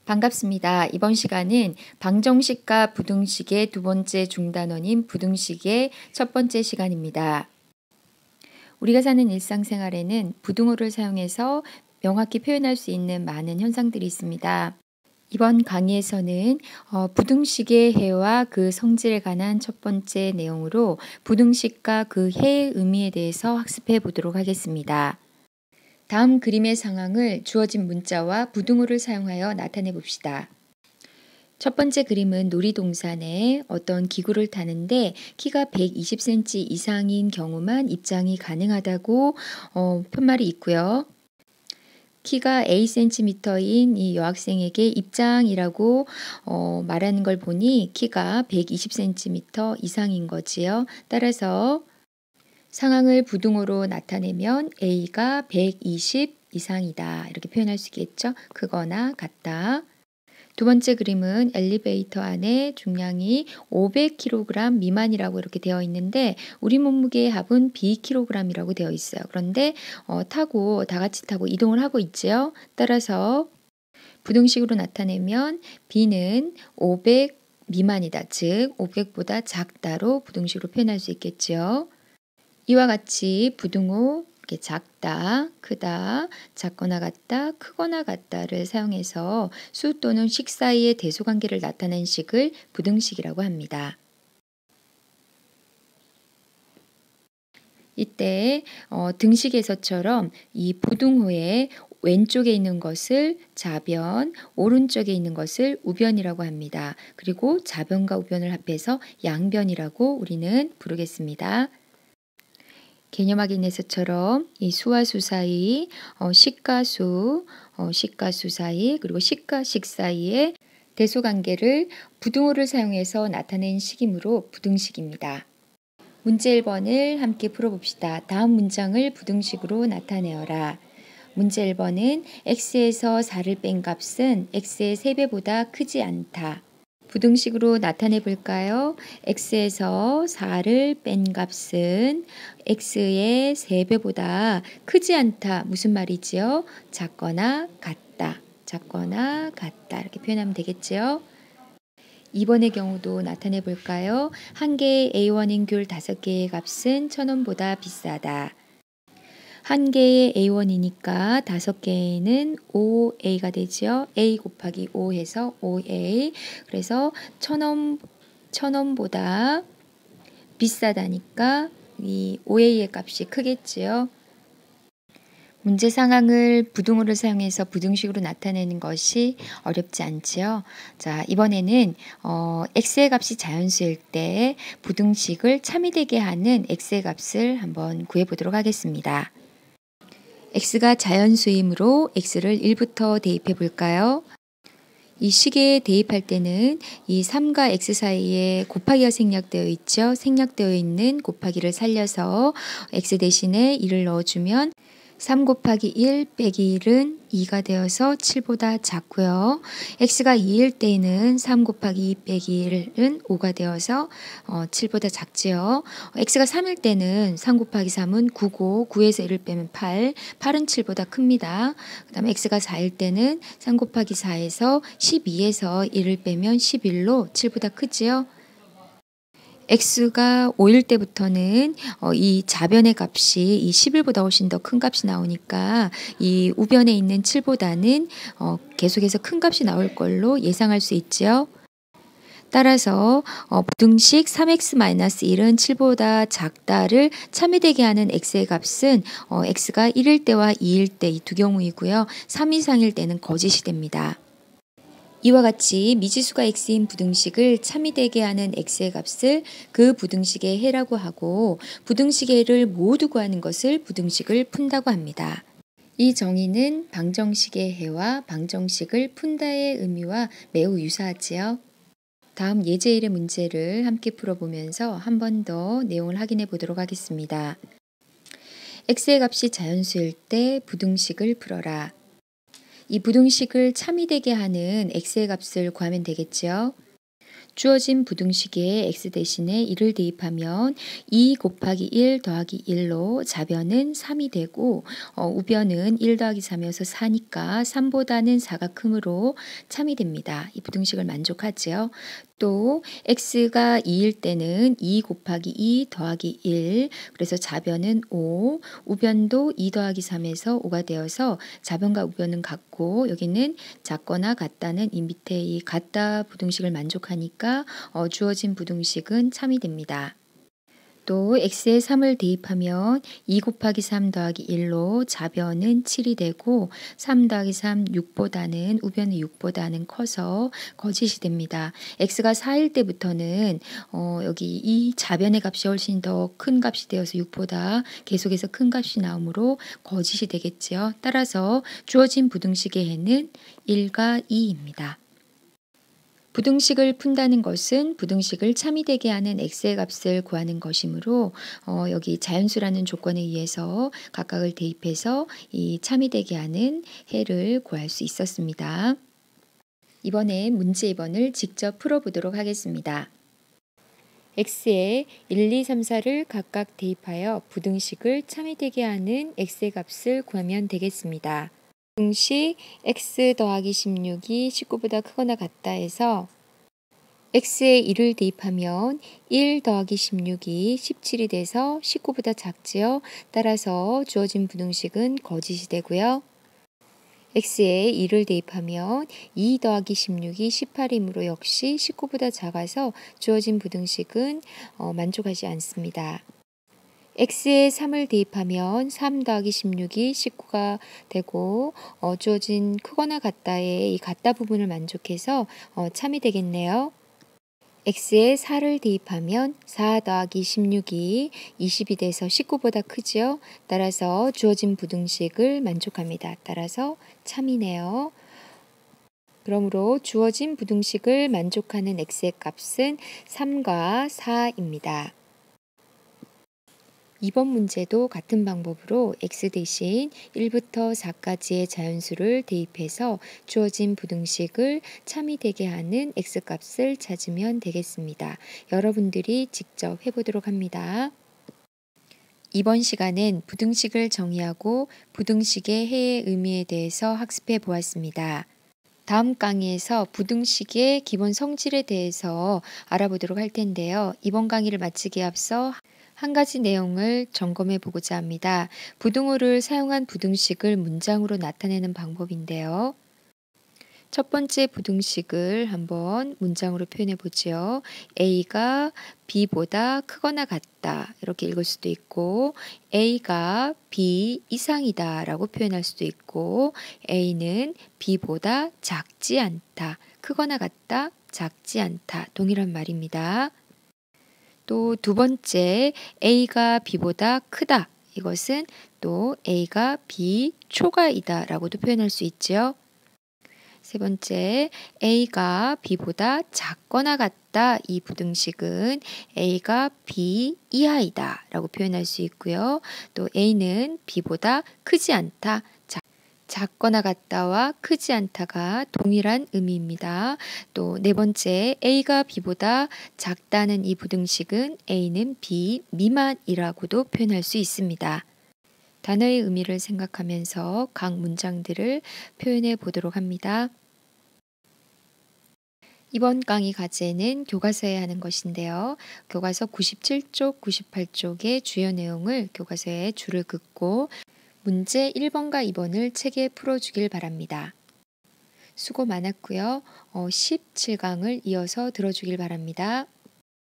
반갑습니다. 이번 시간은 방정식과 부등식의 두 번째 중단원인 부등식의 첫 번째 시간입니다. 우리가 사는 일상생활에는 부등호를 사용해서 명확히 표현할 수 있는 많은 현상들이 있습니다. 이번 강의에서는 부등식의 해와 그 성질에 관한 첫 번째 내용으로 부등식과 그 해의 의미에 대해서 학습해 보도록 하겠습니다. 다음 그림의 상황을 주어진 문자와 부등호를 사용하여 나타내 봅시다. 첫 번째 그림은 놀이동산에 어떤 기구를 타는데 키가 120cm 이상인 경우만 입장이 가능하다고 편말이 있고요. 키가 Acm인 이 여학생에게 입장이라고 말하는 걸 보니 키가 120cm 이상인 거지요. 따라서 상황을 부등호로 나타내면 A가 120 이상이다. 이렇게 표현할 수 있겠죠. 크거나 같다. 두 번째 그림은 엘리베이터 안에 중량이 500kg 미만이라고 이렇게 되어 있는데 우리 몸무게의 합은 Bkg이라고 되어 있어요. 그런데 다 같이 타고 이동을 하고 있죠. 따라서 부등식으로 나타내면 B는 500 미만이다. 즉 500보다 작다로 부등식으로 표현할 수 있겠죠. 이와 같이 부등호 이렇게 작다, 크다, 작거나 같다, 크거나 같다를 사용해서 수 또는 식 사이의 대소관계를 나타낸 식을 부등식이라고 합니다. 이때 등식에서처럼 이 부등호의 왼쪽에 있는 것을 좌변, 오른쪽에 있는 것을 우변이라고 합니다. 그리고 좌변과 우변을 합해서 양변이라고 우리는 부르겠습니다. 개념 확인에서처럼 이 수와 수 사이, 식과 수, 식과 수 사이, 그리고 식과 식 사이의 대소관계를 부등호를 사용해서 나타낸 식이므로 부등식입니다. 문제 1번을 함께 풀어봅시다. 다음 문장을 부등식으로 나타내어라. 문제 1번은 x에서 4를 뺀 값은 x의 3배보다 크지 않다. 부등식으로 나타내 볼까요? x에서 4를 뺀 값은 x의 3배보다 크지 않다. 무슨 말이지요? 작거나 같다. 작거나 같다. 이렇게 표현하면 되겠지요? 2번의 경우도 나타내 볼까요? 한 개의 A1인 귤 5개의 값은 1,000원보다 비싸다. 한 개의 A1이니까 5개는 5A가 되죠. A 곱하기 5 해서 5A. 그래서 1,000원보다 비싸다니까 이 5A의 값이 크겠지요. 문제 상황을 부등호를 사용해서 부등식으로 나타내는 것이 어렵지 않지요. 자, 이번에는 x의 값이 자연수일 때 부등식을 참이되게 하는 x의 값을 한번 구해보도록 하겠습니다. x가 자연수이므로 x를 1부터 대입해 볼까요? 이 식에 대입할 때는 이 3과 x 사이에 곱하기가 생략되어 있죠. 생략되어 있는 곱하기를 살려서 x 대신에 1을 넣어주면 3 곱하기 1 빼기 1은 2가 되어서 7보다 작고요. x가 2일 때에는 3 곱하기 2 빼기 1은 5가 되어서 7보다 작지요. x가 3일 때는 3 곱하기 3은 9고 9에서 1을 빼면 8, 8은 7보다 큽니다. 그 다음에 x가 4일 때는 3 곱하기 4에서 12에서 1을 빼면 11로 7보다 크지요. x가 5일 때부터는 이 좌변의 값이 이 11보다 훨씬 더 큰 값이 나오니까 이 우변에 있는 7보다는 계속해서 큰 값이 나올 걸로 예상할 수 있죠. 따라서 부등식 3x-1은 7보다 작다를 참이되게 하는 x의 값은 x가 1일 때와 2일 때 이 두 경우이고요. 3 이상일 때는 거짓이 됩니다. 이와 같이 미지수가 x인 부등식을 참이되게 하는 x의 값을 그 부등식의 해라고 하고 부등식의 해를 모두 구하는 것을 부등식을 푼다고 합니다. 이 정의는 방정식의 해와 방정식을 푼다의 의미와 매우 유사하지요. 다음 예제 1의 문제를 함께 풀어보면서 한 번 더 내용을 확인해 보도록 하겠습니다. x의 값이 자연수일 때 부등식을 풀어라. 이 부등식을 참이되게 하는 x의 값을 구하면 되겠죠. 주어진 부등식에 x 대신에 1을 대입하면 2 곱하기 1 더하기 1로 좌변은 3이 되고 우변은 1 더하기 3이어서 4니까 3보다는 4가 크므로 참이 됩니다. 이 부등식을 만족하지요. 또 x가 2일 때는 2 곱하기 2 더하기 1, 그래서 좌변은 5, 우변도 2 더하기 3에서 5가 되어서 좌변과 우변은 같고 여기는 작거나 같다는 이 밑에 이 같다 부등식을 만족하니까 주어진 부등식은 참이 됩니다. 또 x에 3을 대입하면 2 곱하기 3 더하기 1로 좌변은 7이 되고 3 더하기 3 6보다는 우변은 6보다는 커서 거짓이 됩니다. x가 4일 때부터는 여기 이 좌변의 값이 훨씬 더 큰 값이 되어서 6보다 계속해서 큰 값이 나오므로 거짓이 되겠지요. 따라서 주어진 부등식의 해는 1과 2입니다. 부등식을 푼다는 것은 부등식을 참이되게 하는 x의 값을 구하는 것이므로 여기 자연수라는 조건에 의해서 각각을 대입해서 이 참이되게 하는 해를 구할 수 있었습니다. 이번에 문제 2번을 직접 풀어보도록 하겠습니다. x에 1, 2, 3, 4를 각각 대입하여 부등식을 참이되게 하는 x의 값을 구하면 되겠습니다. 부등식 x 더하기 16이 19보다 크거나 같다 해서 x에 1을 대입하면 1 더하기 16이 17이 돼서 19보다 작지요. 따라서 주어진 부등식은 거짓이 되고요. x에 2를 대입하면 2 더하기 16이 18이므로 역시 19보다 작아서 주어진 부등식은 만족하지 않습니다. x에 3을 대입하면 3 더하기 16이 19가 되고 주어진 크거나 같다의 이 같다 부분을 만족해서 참이 되겠네요. x에 4를 대입하면 4 더하기 16이 20이 돼서 19보다 크지요. 따라서 주어진 부등식을 만족합니다. 따라서 참이네요. 그러므로 주어진 부등식을 만족하는 x의 값은 3과 4입니다. 이번 문제도 같은 방법으로 x 대신 1부터 4까지의 자연수를 대입해서 주어진 부등식을 참이되게 하는 x값을 찾으면 되겠습니다. 여러분들이 직접 해보도록 합니다. 이번 시간엔 부등식을 정의하고 부등식의 해의 의미에 대해서 학습해 보았습니다. 다음 강의에서 부등식의 기본 성질에 대해서 알아보도록 할 텐데요. 이번 강의를 마치기에 앞서 한 가지 내용을 점검해 보고자 합니다. 부등호를 사용한 부등식을 문장으로 나타내는 방법인데요. 첫 번째 부등식을 한번 문장으로 표현해 보지요. A가 B보다 크거나 같다 이렇게 읽을 수도 있고 A가 B 이상이다 라고 표현할 수도 있고 A는 B보다 작지 않다, 크거나 같다, 작지 않다 동일한 말입니다. 또 두 번째 A가 B보다 크다. 이것은 또 A가 B 초과이다 라고도 표현할 수 있죠. 세 번째 A가 B보다 작거나 같다. 이 부등식은 A가 B 이하이다 라고 표현할 수 있고요. 또 A는 B보다 크지 않다. 작거나 같다와 크지 않다가 동일한 의미입니다. 또 네 번째 A가 B보다 작다는 이 부등식은 A는 B 미만이라고도 표현할 수 있습니다. 단어의 의미를 생각하면서 각 문장들을 표현해 보도록 합니다. 이번 강의 과제는 교과서에 하는 것인데요. 교과서 97쪽, 98쪽의 주요 내용을 교과서에 줄을 긋고 문제 1번과 2번을 책에 풀어주길 바랍니다. 수고 많았고요. 17강을 이어서 들어주길 바랍니다.